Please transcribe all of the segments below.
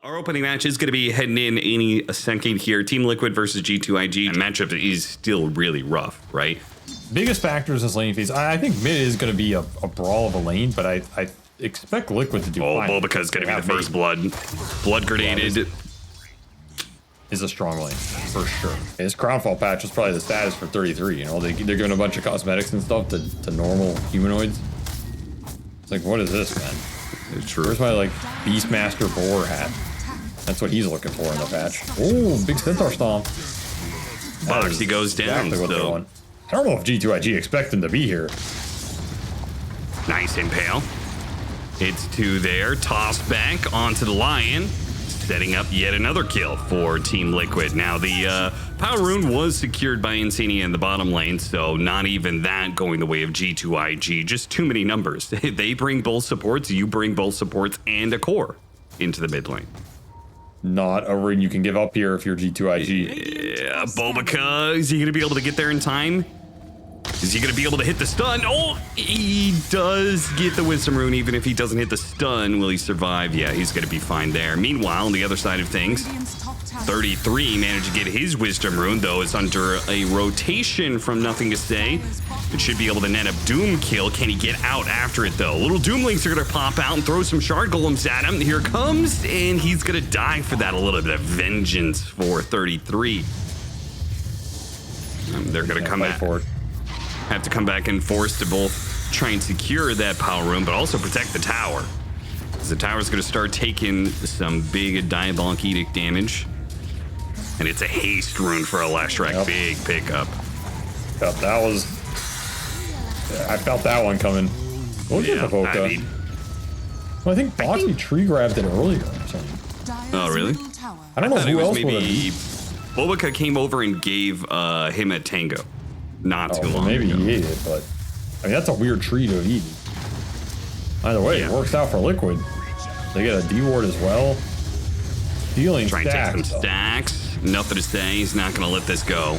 Our opening match is going to be heading in any second here. Team Liquid versus G2IG. And matchup is still really rough, right? Biggest factors is lane phase. I think mid is going to be a brawl of a lane, but I expect Liquid to do fine. Bulbaca's going to be the first blood grenaded. Is a strong lane for sure. His Crownfall patch is probably the status for 33. You know, they're giving a bunch of cosmetics and stuff to normal humanoids. It's like, what is this, man? It's true. Where's my like Beastmaster Boar hat? That's what he's looking for in the patch. Oh, big Centaur Stomp. Boxy goes down. Exactly what they want. I don't know if G2IG expect him to be here. Nice impale. It's two there. Tossed back onto the Lion. Setting up yet another kill for Team Liquid. Now the Power Rune was secured by Insania in the bottom lane, so not even that going the way of G2IG. Just too many numbers. They bring both supports, you bring both supports and a core into the mid lane. Not a rune you can give up here if you're G2IG. Yeah, Bulbaca, is he going to be able to get there in time? Is he going to be able to hit the stun? Oh, he does get the Wisdom Rune. Even if he doesn't hit the stun, will he survive? Yeah, he's going to be fine there. Meanwhile, on the other side of things, 33 managed to get his Wisdom Rune, though it's under a rotation from Nothing to Say. It should be able to net up Doom kill. Can he get out after it, though? Little Doomlings are going to pop out and throw some Shard Golems at him. Here it comes, and he's going to die for that. A little bit of vengeance for 33. They're going to come back for it. Have to come back and force to both try and secure that Power Rune, but also protect the tower. Because the tower's going to start taking some big Diabolic Edict damage. And it's a haste rune for a Leshrac. Yep. Big pickup. Yep, that was... I felt that one coming. Look at the Voka. Well, I think Boxy tree grabbed it earlier or something. Oh, really? I don't know who else would have. Maybe Bulbaca came over and gave him a Tango. Not too long maybe ago. He ate it, but I mean that's a weird tree to have eaten. Either way, it works out for Liquid. They get a D ward as well. Dealing trying stacks, to take some stacks. Nothing to say. He's not going to let this go.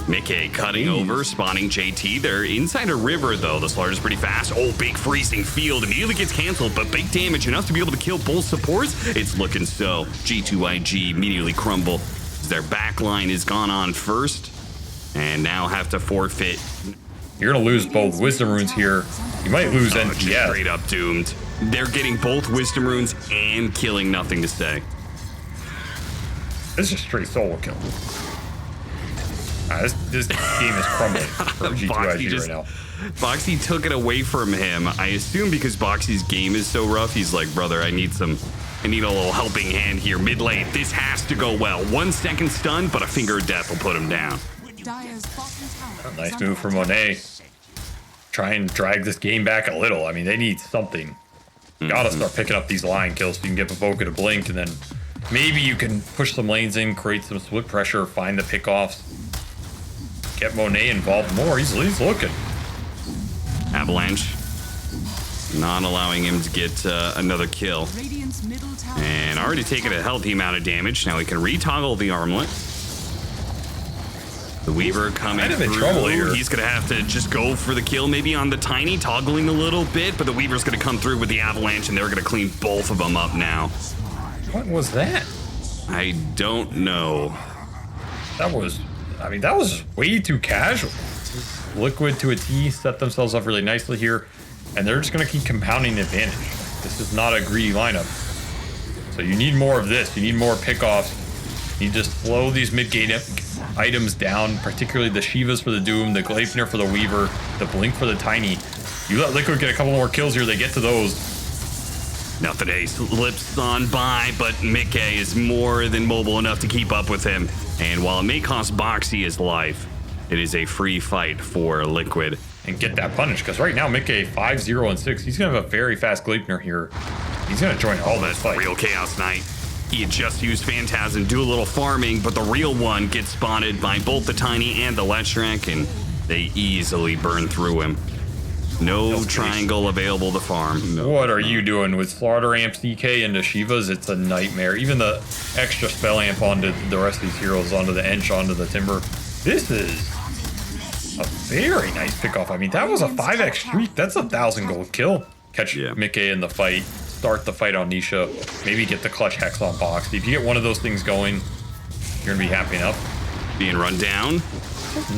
Mickey cutting over, spawning JT. They're inside a river, though. The Slaughter is pretty fast. Oh, big freezing field. Immediately gets canceled, but big damage enough to be able to kill both supports. It's looking so. G2IG immediately crumble. Their backline is gone on first. And now have to forfeit. You're going to lose both Wisdom Runes here. You might lose NTS. Straight up doomed. They're getting both Wisdom Runes and killing Nothing to Say. This is straight solo kill. This game is crumbling for G2IG right now. Boxy took it away from him. I assume because Boxy's game is so rough, he's like, brother, I need a little helping hand here. Mid lane, this has to go well. 1 second stun, but a finger of death will put him down. Nice move from Monet. Try and drag this game back a little. I mean, they need something. Gotta start picking up these line kills so you can get Evoca to blink, and then maybe you can push some lanes in, create some split pressure, find the pickoffs, get Monet involved more. He's looking. Avalanche not allowing him to get another kill. And already taken a healthy amount of damage. Now he can retoggle the armlet. The Weaver coming through. Trouble here. He's going to have to just go for the kill, maybe on the Tiny, toggling a little bit, but the Weaver's going to come through with the Avalanche, and they're going to clean both of them up now. What was that? I don't know. That was way too casual. Liquid to a T set themselves up really nicely here, and they're just going to keep compounding the advantage. This is not a greedy lineup. So you need more of this. You need more pickoffs. You just slow these mid-game items down, particularly the Shivas for the Doom, the Gleipnir for the Weaver, the Blink for the Tiny. You let Liquid get a couple more kills here, they get to those. Nothing Ace slips on by, but Mickey is more than mobile enough to keep up with him. And while it may cost Boxy his life, it is a free fight for Liquid. And get that punish, because right now Mickey 5-0 and 6. He's going to have a very fast Gleipnir here. He's going to join all this fight. Real Chaos Knight. He had just used Phantasm, do a little farming, but the real one gets spotted by both the Tiny and the Leshrac, and they easily burn through him. No triangle available to farm. No. What are you doing with Slaughter Amp CK into Shivas? It's a nightmare. Even the extra spell amp onto the rest of these heroes, onto the Ench, onto the Timber. This is a very nice pickoff. I mean, that was a 5x streak. That's a 1,000 gold kill. Catch Mickey in the fight. start the fight on Nisha. Maybe get the clutch hex on Box. If you get one of those things going, you're gonna be happy enough. Being run down.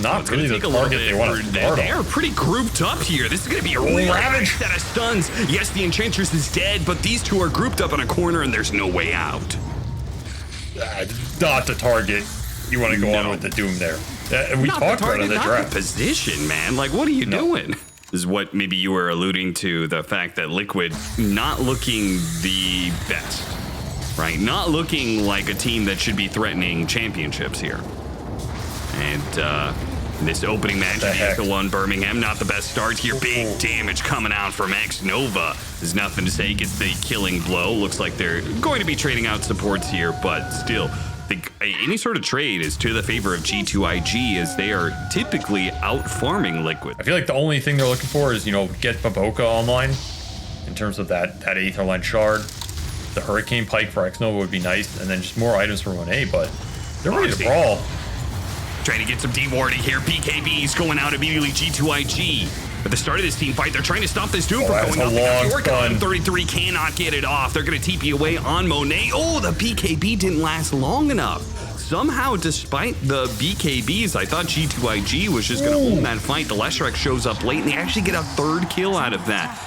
Not really the target they want to start They on. are pretty grouped up here. This is going to be a really nice set of stuns. Yes, the Enchantress is dead, but these two are grouped up in a corner, and there's no way out. Not the target. You want to go on with the Doom there. We Not talked the about it target, in the not draft. the position, man. Like, what are you doing? This is what maybe you were alluding to, the fact that Liquid not looking the best, right? Not looking like a team that should be threatening championships here. And this opening match in ESL 1 Birmingham, not the best start here. Big damage coming out from X-Nova. There's nothing to say. Gets the killing blow. Looks like they're going to be trading out supports here, but still, any sort of trade is to the favor of G2IG, as they are typically out farming Liquid. I feel like the only thing they're looking for is, you know, get Baboka online in terms of that Aetherline Shard. The Hurricane Pike for X-Nova would be nice, and then just more items for Monet, but they're ready to brawl. Trying to get some dewarding here. BKB's going out immediately. G2IG. At the start of this team fight, they're trying to stop this Doom from going out. 33 cannot get it off. They're going to TP away on Monet. Oh, the BKB didn't last long enough. Somehow, despite the BKBs, I thought G2IG was just going to hold that fight. The Leshrac shows up late, and they actually get a third kill out of that.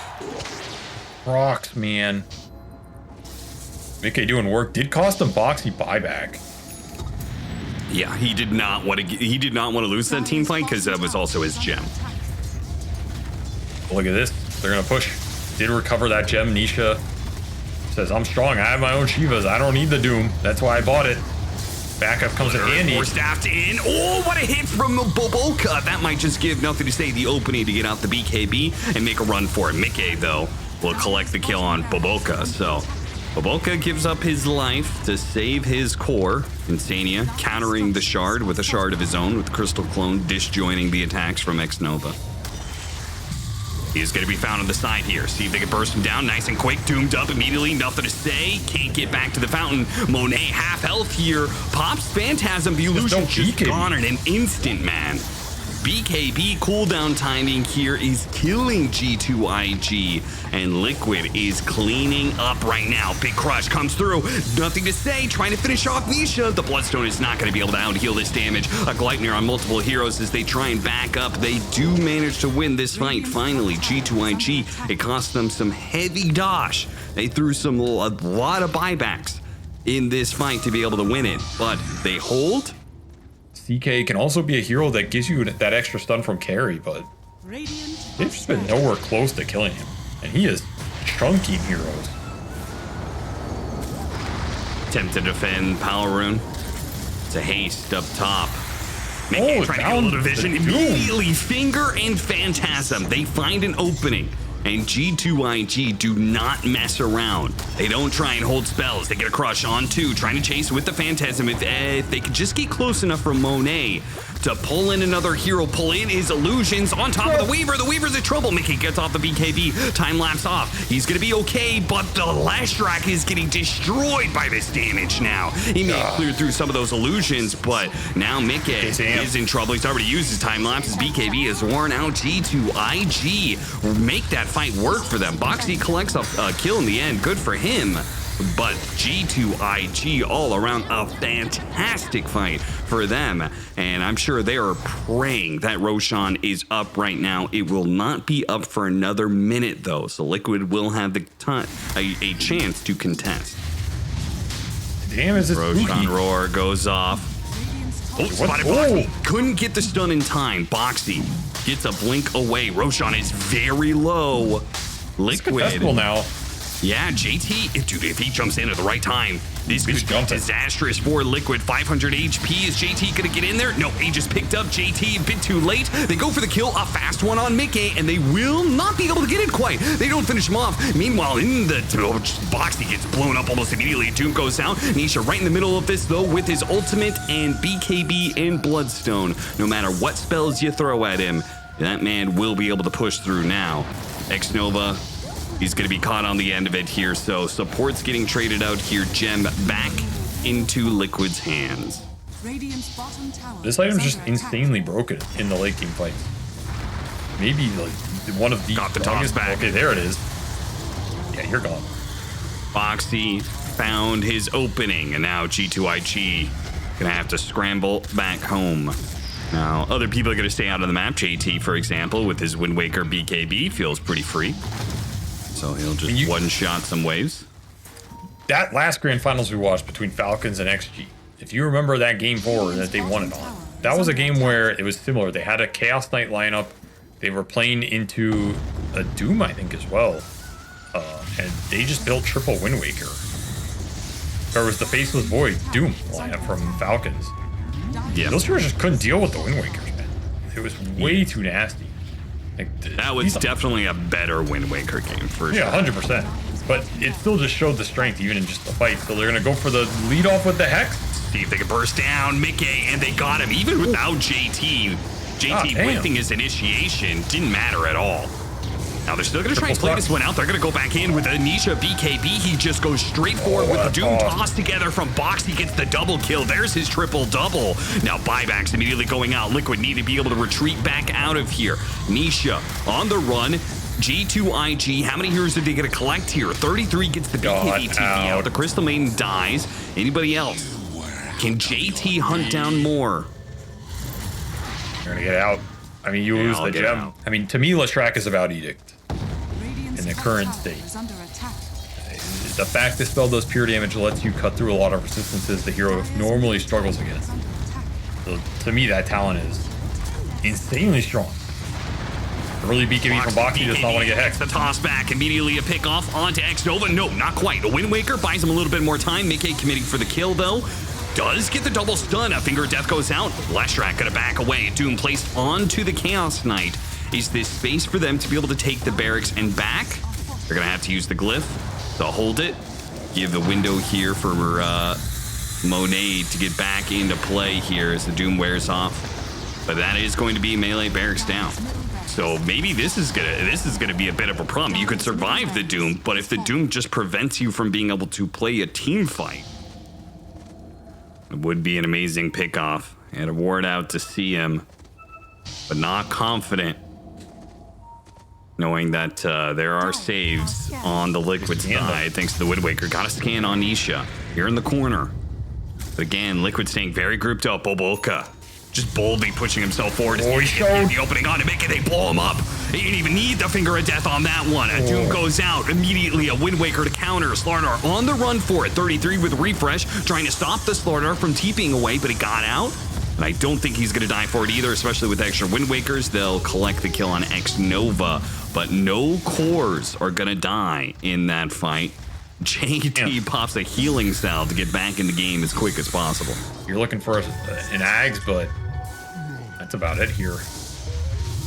Rocks, man. Mickey doing work. Did cost him Boxy buyback. Yeah, he did not want to. He did not want to lose that team fight because that was also his gem. Look at this. They're gonna push. Did recover that gem. Nisha says, "I'm strong. I have my own Shivas. I don't need the Doom. That's why I bought it." Backup comes in handy. More staffed in. Oh, what a hit from Boboka. That might just give Nothing to Say the opening to get out the BKB and make a run for it. Mickey, though, will collect the kill on Boboka. So Boboka gives up his life to save his core. Insania countering the shard with a shard of his own, with Crystal Clone disjoining the attacks from X-Nova. He's going to be found on the side here. See if they can burst him down nice and quick. Doomed up immediately. Nothing to say. Can't get back to the fountain. Monet half health here. Pops Phantasm. The illusion just gone in an instant, man. BKB cooldown timing here is killing G2IG, and Liquid is cleaning up right now. Big crush comes through. Nothing to say. Trying to finish off Nisha. The Bloodstone is not going to be able to out-heal this damage. A Gleipnir on multiple heroes as they try and back up. They do manage to win this fight. Finally, G2IG, it cost them some heavy dosh. They threw a lot of buybacks in this fight to be able to win it, but they hold. CK can also be a hero that gives you that extra stun from carry, but they've just been nowhere close to killing him. And he is chunking heroes. Attempt to defend Power Rune. It's a haste up top. Trying to get a little vision. Immediately, Finger and Phantasm. They find an opening. And G2IG do not mess around. They don't try and hold spells. They get a crush on two, trying to chase with the Phantasm. If they could just get close enough for Monet to pull in another hero, pull in his illusions on top of the Weaver. The Weaver's in trouble. Mickey gets off the BKB. Time lapse off. He's going to be okay, but the Leshrac is getting destroyed by this damage now. He may have cleared through some of those illusions, but now Mickey is in trouble. He's already used his time lapse. His BKB is worn out. G2IG make that fight work for them. Boxy collects a kill in the end. Good for him. But G2IG all around a fantastic fight for them. And I'm sure they are praying that Roshan is up right now. It will not be up for another minute, though. So Liquid will have the a chance to contest. Damn, is this Roshan spooky? Roar goes off. Oh, spotted Boxy. Couldn't get the stun in time. Boxy gets a blink away. Roshan is very low. Liquid now. Yeah, JT, dude, if he jumps in at the right time, this could be disastrous for Liquid. 500 HP. Is JT going to get in there? No, he just picked up JT a bit too late. They go for the kill, a fast one on Mickey, and they will not be able to get it quite. They don't finish him off. Meanwhile, in the box, he gets blown up almost immediately. Doom goes down. Nisha right in the middle of this, though, with his ultimate and BKB and Bloodstone. No matter what spells you throw at him, that man will be able to push through now. X-Nova, he's going to be caught on the end of it here, so support's getting traded out here. Gem back into Liquid's hands. This item's just insanely broken in the late game fights. Maybe like one of the Got the toss back. Okay, there it is. Yeah, you're gone. Boxy found his opening, and now G2IG gonna have to scramble back home. Now, other people are gonna stay out of the map. JT, for example, with his Wind Waker BKB, feels pretty free. So he'll just one-shot some waves. That last grand finals we watched between Falcons and XG, if you remember that game 4 that they won it on, that was a game where it was similar. They had a Chaos Knight lineup. They were playing into a Doom, I think, as well. And they just built triple Wind Waker. There was the Faceless Void Doom lineup from Falcons. Yeah, those heroes just couldn't deal with the Wind Wakers, man. It was way too nasty. Like, that was definitely a better Wind Waker game, for sure. Yeah, 100%. But it still just showed the strength even in just the fight. So they're going to go for the lead off with the Hex. See if they can burst down Mickey, and they got him even without JT. JT whiffing his initiation didn't matter at all. Now they're still going to try and play this one out. They're going to go back in with Anisha BKB. He just goes straight forward with the Doom tossed together from Box. He gets the double kill. There's his triple double. Now buybacks immediately going out. Liquid need to be able to retreat back out of here. Nisha on the run. G2IG, how many heroes did they get to collect here? 33 gets the BKB TP out. The Crystal Maiden dies. Anybody else? Can JT hunt down more? You're going to get out. I mean, you lose the gem. I mean, to me, Leshrac is about Edict. In the current state. The fact this spell does pure damage lets you cut through a lot of resistances the hero normally struggles against. So to me, that talent is insanely strong. Early BKB from Boxy does not want to get hexed. The toss back, immediately a pick off onto X-Nova. No, not quite. A Wind Waker buys him a little bit more time. Mickey committing for the kill, though. Does get the double stun. A Finger of Death goes out. Leshrac gonna back away. Doom placed onto the Chaos Knight. Is this space for them to be able to take the barracks and back? They're gonna have to use the glyph to hold it. Give the window here for Monet to get back into play here as the Doom wears off. But that is going to be melee barracks down. So maybe this is gonna be a bit of a problem. You could survive the Doom, but if the Doom just prevents you from being able to play a team fight, it would be an amazing pickoff. And a ward out to see him, but not confident, knowing that there are saves on the Liquid side thanks to the Wind Waker. Got a scan on Nisha here in the corner. But again, Liquid staying very grouped up. Bobolka just boldly pushing himself forward. The opening on to make it, they blow him up. He didn't even need the Finger of Death on that one. A Doom goes out. Immediately a Wind Waker to counter. Slardar on the run for it. 33 with refresh, trying to stop the Slardar from TPing away, but he got out. And I don't think he's going to die for it either, especially with extra Wind Wakers. They'll collect the kill on X-Nova, but no cores are going to die in that fight. JT pops a healing salve to get back in the game as quick as possible. You're looking for an Ags, but that's about it here.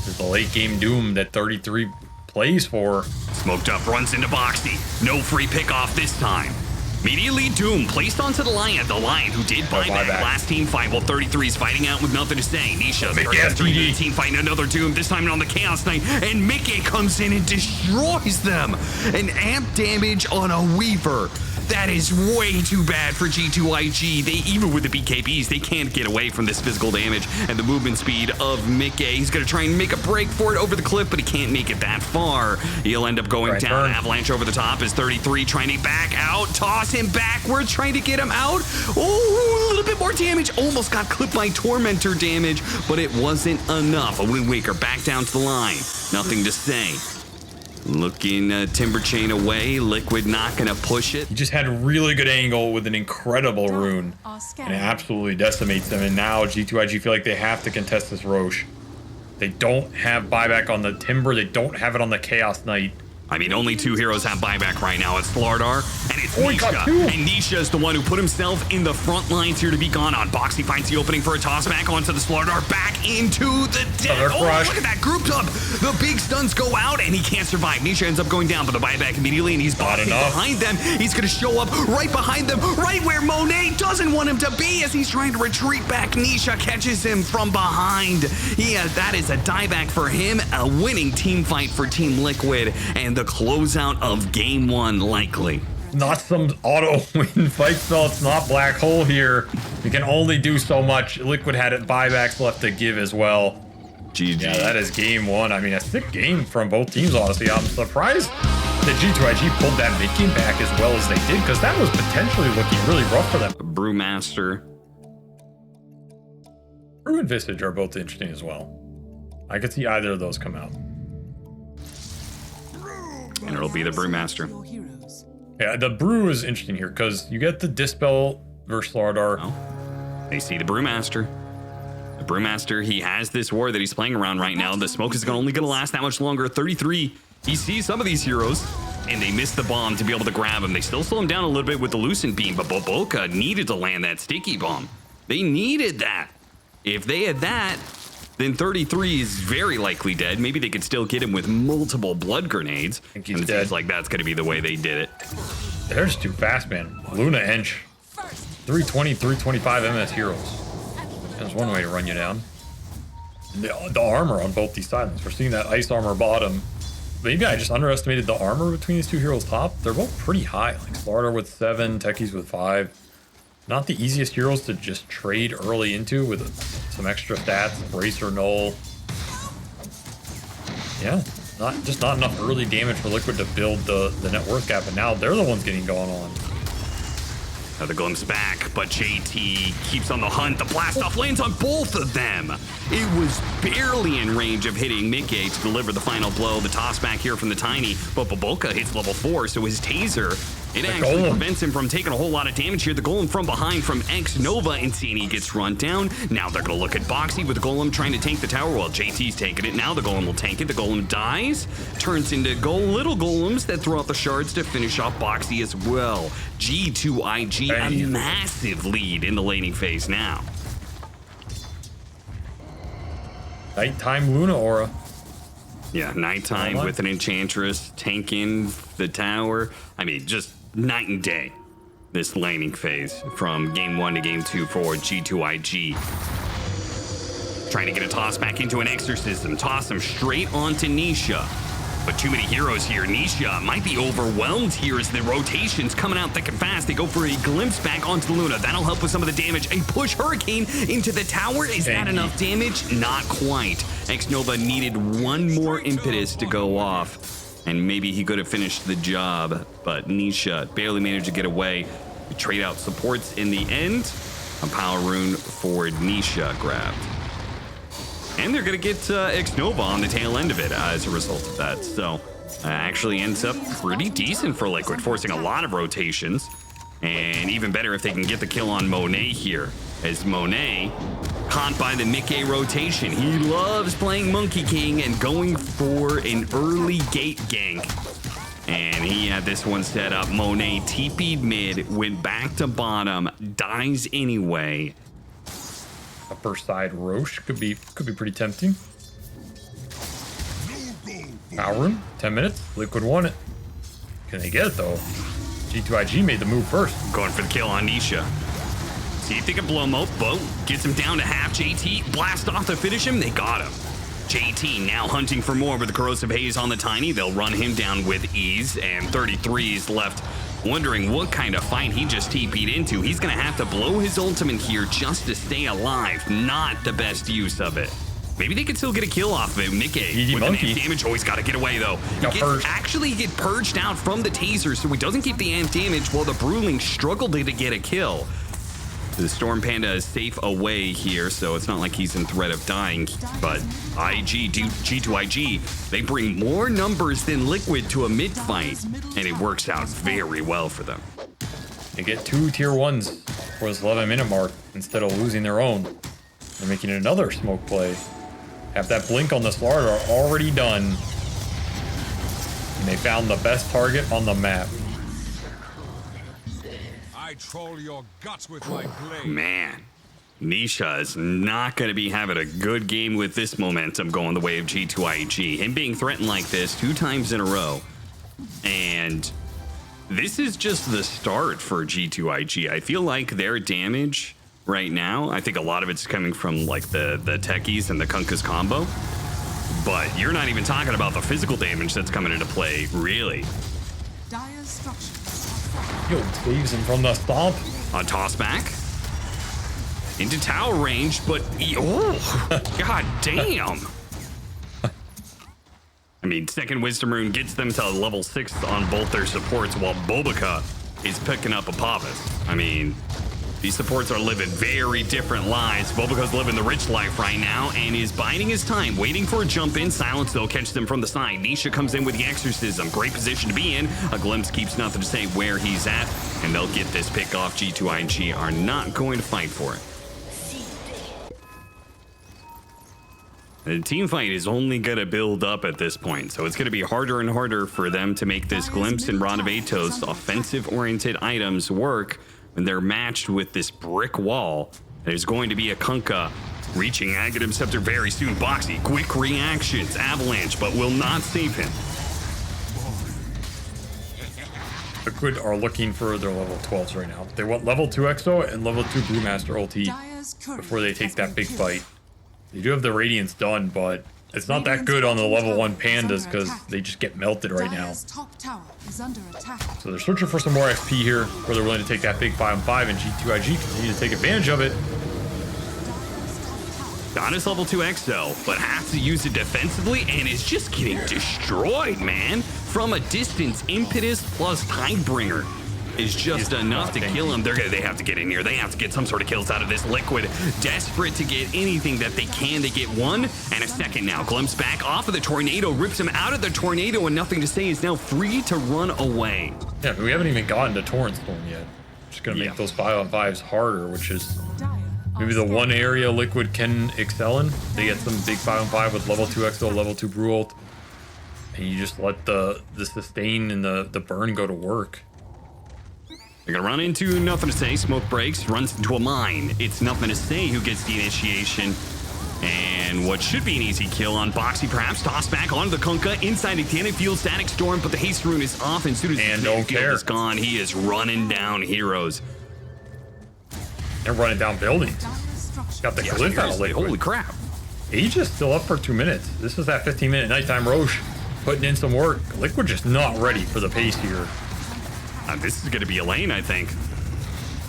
There's the late game Doom that 33 plays for. Smoked up, runs into Boxy. No free pick off this time. Immediately Doom placed onto the Lion who did buyback last team fight. Well, 33 is fighting out with nothing to say. Nisha, 33 team fighting another Doom, this time on the Chaos Knight, and Mickey comes in and destroys them. An amp damage on a Weaver. That is way too bad for G2IG. They, even with the BKBs, they can't get away from this physical damage and the movement speed of Mickey. He's going to try and make a break for it over the cliff, but he can't make it that far. He'll end up going down. Avalanche over the top is 33, trying to back out. Toss him backwards, trying to get him out. Oh, a little bit more damage. Almost got clipped by Tormentor damage, but it wasn't enough. A Wind Waker back down to the line. Nothing to say. Looking Timber Chain away. Liquid not going to push it. He just had a really good angle with an incredible rune. And it absolutely decimates them. And now G2IG feel like they have to contest this Roche. They don't have buyback on the Timber. They don't have it on the Chaos Knight. I mean, only two heroes have buyback right now. It's Slardar and it's Nisha. And Nisha is the one who put himself in the front lines here to be gone on. Boxy finds the opening for a toss back onto the Slardar. Back into the death. Oh, look at that grouped up. The big stuns go out and he can't survive. Nisha ends up going down, but the buyback immediately, and he's behind them. He's going to show up right behind them, right where Monet doesn't want him to be as he's trying to retreat back. Nisha catches him from behind. That is a dieback for him. A winning team fight for Team Liquid, and the closeout of game one likely. Not some auto win fight spell. It's not Black Hole here. You can only do so much. Liquid had buybacks left to give as well. GG. Yeah, that is game one. I mean, a sick game from both teams, honestly. I'm surprised that G2IG pulled that mid game back as well as they did, because that was potentially looking really rough for them. Brewmaster. Brew and Visage are both interesting as well. I could see either of those come out. And it'll be the Brewmaster. Yeah, the Brew is interesting here because you get the Dispel versus Slardar. Oh, they see the Brewmaster. The Brewmaster, he has this war that he's playing around right now. The smoke is only going to last that much longer. 33. He sees some of these heroes, and they miss the bomb to be able to grab him. They still slow him down a little bit with the Lucent Beam, but Boboka needed to land that sticky bomb. They needed that. If they had that, then 33 is very likely dead. Maybe they could still get him with multiple blood grenades. I think he's and it dead. seems like that's going to be the way they did it. They're just too fast, man. Luna Ench. 320, 325 MS heroes. That's one way to run you down. The armor on both these sidelines. We're seeing that ice armor bottom. Maybe I just underestimated the armor between these two heroes top. They're both pretty high. Like Slardar with 7, Techies with 5. Not the easiest heroes to just trade early into with some extra stats, brace or null. Yeah, not enough early damage for Liquid to build the net worth gap, and now they're the ones getting going on. Now the glimpse back, but JT keeps on the hunt. The blast off lands on both of them. It was barely in range of hitting Mickey to deliver the final blow. The toss back here from the Tiny, but Boboka hits level 4, so his taser, it actually prevents him from taking a whole lot of damage here. The Golem from behind from X Nova, Insani gets run down. Now they're going to look at Boxy with the Golem trying to tank the tower while JT's taking it. Now the Golem will tank it. The Golem dies, turns into little Golems that throw out the shards to finish off Boxy as well. G2IG, a massive lead in the laning phase now. Nighttime Luna Aura. Yeah, nighttime with an Enchantress tanking the tower. I mean, just night and day, this laning phase from game 1 to game 2 for G2IG. Trying to get a toss back into an Exorcism. Toss him straight onto Nisha. But too many heroes here. Nisha might be overwhelmed here as the rotation's coming out thick and fast. They go for a glimpse back onto Luna. That'll help with some of the damage. A push Hurricane into the tower. Is that enough damage? Not quite. X-Nova needed one more impetus to go off, and maybe he could have finished the job, but Nisha barely managed to get away. We trade out supports in the end. A power rune for Nisha grabbed. And they're going to get X-Nova on the tail end of it as a result of that. So actually ends up pretty decent for Liquid, forcing a lot of rotations. And even better if they can get the kill on Monet here, as Monet caught by the Mickey rotation. He loves playing Monkey King and going for an early gate gank. And he had this one set up. Monet TP'd mid, went back to bottom, dies anyway. Upper side Roche could be pretty tempting. Power room, 10 minutes. Liquid won it. Can they get it though? G2IG made the move first. Going for the kill on Nisha. See if they can blow him up. Bo gets him down to half. JT blast off to finish him. They got him. JT now hunting for more with the corrosive haze on the Tiny. They'll run him down with ease, and 33 is left wondering what kind of fight he just TP'd into. He's gonna have to blow his ultimate here just to stay alive. Not the best use of it. Maybe they could still get a kill off of it. Mickey with the damage. Oh, he's got to get away though. Actually get purged out from the taser, so he doesn't keep the amp damage while the Bruling struggled to get a kill. The Storm Panda is safe away here, so it's not like he's in threat of dying. But G2IG, they bring more numbers than Liquid to a mid fight, and it works out very well for them. They get 2 tier 1s for this 11-minute mark instead of losing their own. They're making another smoke play. Have that blink on the Slardar already done. And they found the best target on the map. I troll your guts with my blade. Man, Nisha is not going to be having a good game with this momentum going the way of G2IG. Him being threatened like this 2 times in a row. And this is just the start for G2IG. I feel like their damage right now, I think a lot of it's coming from like the techies and the Kunkka's combo. But you're not even talking about the physical damage that's coming into play, really. Dire structures. Yo, saves him from the stomp. A toss back into tower range, but oh, god damn. I mean, second Wisdom Rune gets them to level 6 on both their supports, while Bobica is picking up a Pavis. I mean, these supports are living very different lives. Bobica's living the rich life right now and is biding his time, waiting for a jump in. Silence, they'll catch them from the side. Nisha comes in with the Exorcism. Great position to be in. A glimpse keeps nothing to say where he's at, and they'll get this pick off. G2IG are not going to fight for it. The team fight is only going to build up at this point, so it's going to be harder and harder for them to make this Glimpse and Rod of Atos offensive-oriented items work when they're matched with this brick wall. There's going to be a Kunkka reaching Aghanim Scepter very soon. Boxy, quick reactions, Avalanche, but will not save him. Liquid are looking for their level 12s right now. They want level 2 Exo and level 2 Brewmaster ulti before they take that big fight. They do have the Radiance done, but it's not that good on the level 1 Pandas because they just get melted right now. So they're searching for some more XP here, where they're willing to take that big 5-on-5, and G2IG continue to take advantage of it. Donna's level 2 Exo, but has to use it defensively and is just getting destroyed, man. From a distance, Impetus plus Tidebringer is just enough to kill him. They have to get in here. They have to get some sort of kills out of this. Liquid, desperate to get anything that they can. They get one and a second now. Glimpse back off of the tornado, rips him out of the tornado, and nothing to say is now free to run away. Yeah, but we haven't even gotten to Torrent Storm yet. Just gonna make those 5-on-5s harder, which is maybe the one area Liquid can excel in. They get some big 5-on-5 with level 2 Exo, level 2 Brew ult, and you just let the sustain and the burn go to work. They're gonna run into nothing to say. Smoke breaks, runs into a mine. It's nothing to say who gets the initiation. And what should be an easy kill on Boxy, perhaps tossed back onto the Kunkka inside again. It feels Static Storm, but the haste rune is off, and as soon as the field is gone, he is running down heroes. They're running down buildings. Got the glyph out of Liquid. Holy crap. Aegis still up for 2 minutes. This is that 15-minute nighttime Roche putting in some work. Liquid just not ready for the pace here. This is going to be a lane, I think.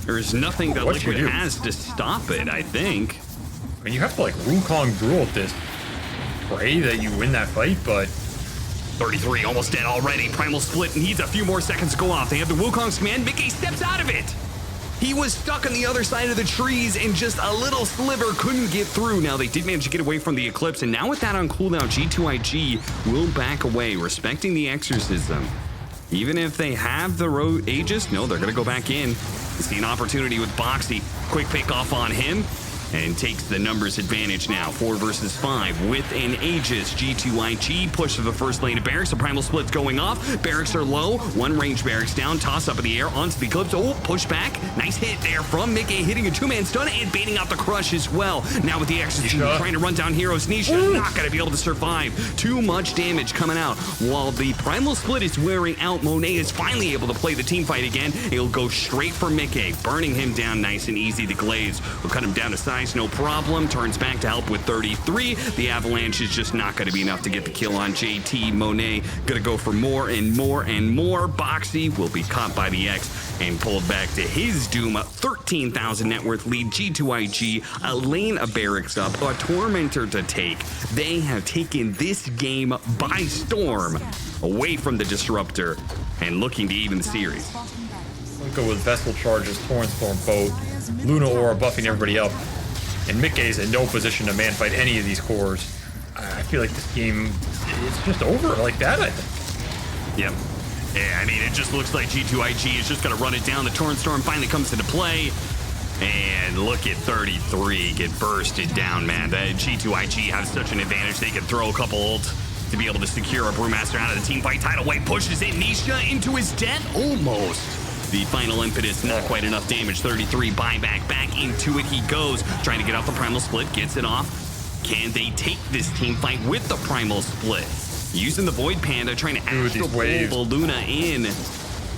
There's nothing that Liquid has to stop it, I think. I mean, you have to, like, Wukong duel at this. Pray that you win that fight, but... 33, almost dead already. Primal Split needs a few more seconds to go off. They have the Wukong's command. Mickey steps out of it. He was stuck on the other side of the trees, and just a little sliver couldn't get through. Now, they did manage to get away from the Eclipse, and now with that on cooldown, G2IG will back away, respecting the Exorcism. Even if they have the Aegis, no, they're going to go back in. See an opportunity with Boxy. Quick pick off on him and takes the numbers advantage now. 4 versus 5 with an Aegis. G2IG push to the first lane of Barracks. The Primal Split's going off. Barracks are low. One range Barracks down. Toss up in the air onto the Eclipse. Oh, push back. Nice hit there from Mickey, hitting a 2-man stun and baiting out the Crush as well. Now with the Exorcism trying to run down heroes. Nisha not going to be able to survive. Too much damage coming out. While the Primal Split is wearing out, Monet is finally able to play the team fight again. It'll go straight for Mickey, burning him down nice and easy. The Glaze will cut him down to size. No problem. Turns back to help with 33. The Avalanche is just not going to be enough to get the kill on JT. Monet going to go for more and more and more. Boxy will be caught by the X and pulled back to his doom. 13,000 net worth lead. G2IG, a lane of Barracks up, a Tormentor to take. They have taken this game by storm, away from the Disruptor and looking to even the series. We'll go with Vessel Charges, Torrent Storm Boat, Luna Aura buffing everybody up. And Mickey's in no position to man fight any of these cores. I feel like this game is just over like that, I think. Yep. Yeah, I mean, it just looks like G2IG is just going to run it down. The Torrent Storm finally comes into play. And look at 33 get bursted down, man. The G2IG have such an advantage. They can throw a couple ults to be able to secure a Brewmaster out of the team fight. Tidal Wave pushes in Nisha into his death. Almost. The final impetus, not quite enough damage. 33 buyback, back into it he goes. Trying to get off the Primal Split, gets it off. Can they take this team fight with the Primal Split? Using the Void Panda, trying to astral pull the Luna in.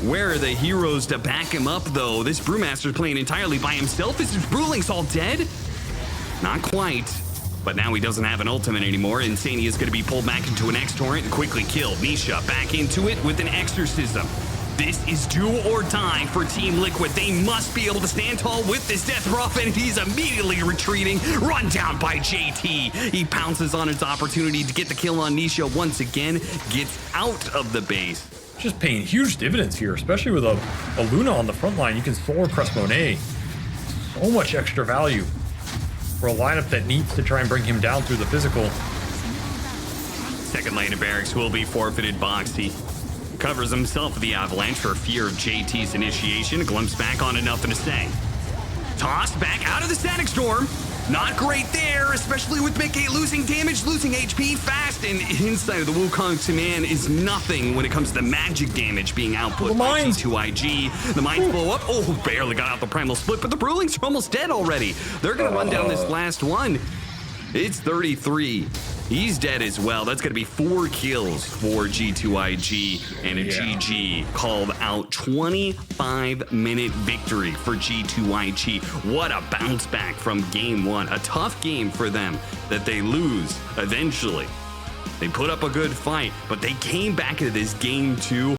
Where are the heroes to back him up, though? This Brewmaster's playing entirely by himself. Is his Brewlings all dead? Not quite. But now he doesn't have an ultimate anymore. Insania is going to be pulled back into an X-Torrent and quickly killed. Nisha back into it with an Exorcism. This is do or die for Team Liquid. They must be able to stand tall with this Death Prophet, and he's immediately retreating, run down by JT. He pounces on his opportunity to get the kill on Nisha once again, gets out of the base. Just paying huge dividends here, especially with a Luna on the front line. You can Solar Crest Monet. So much extra value for a lineup that needs to try and bring him down through the physical. Second lane of barracks will be forfeited. Boxy covers himself with the avalanche for fear of JT's initiation. A glimpse back on Nothing to Say. Tossed back out of the static storm. Not great there, especially with Mickey losing damage, losing HP fast, and inside of the Wukong command is nothing when it comes to the magic damage being output by G2IG. The mines blow up. Oh, barely got out the primal split, but the Brewlings are almost dead already. They're gonna run down this last one. It's 33. He's dead as well. That's going to be 4 kills for G2IG and a GG called out. 25-minute victory for G2IG. What a bounce back from game 1. A tough game for them that they lose eventually. They put up a good fight, but they came back into this game 2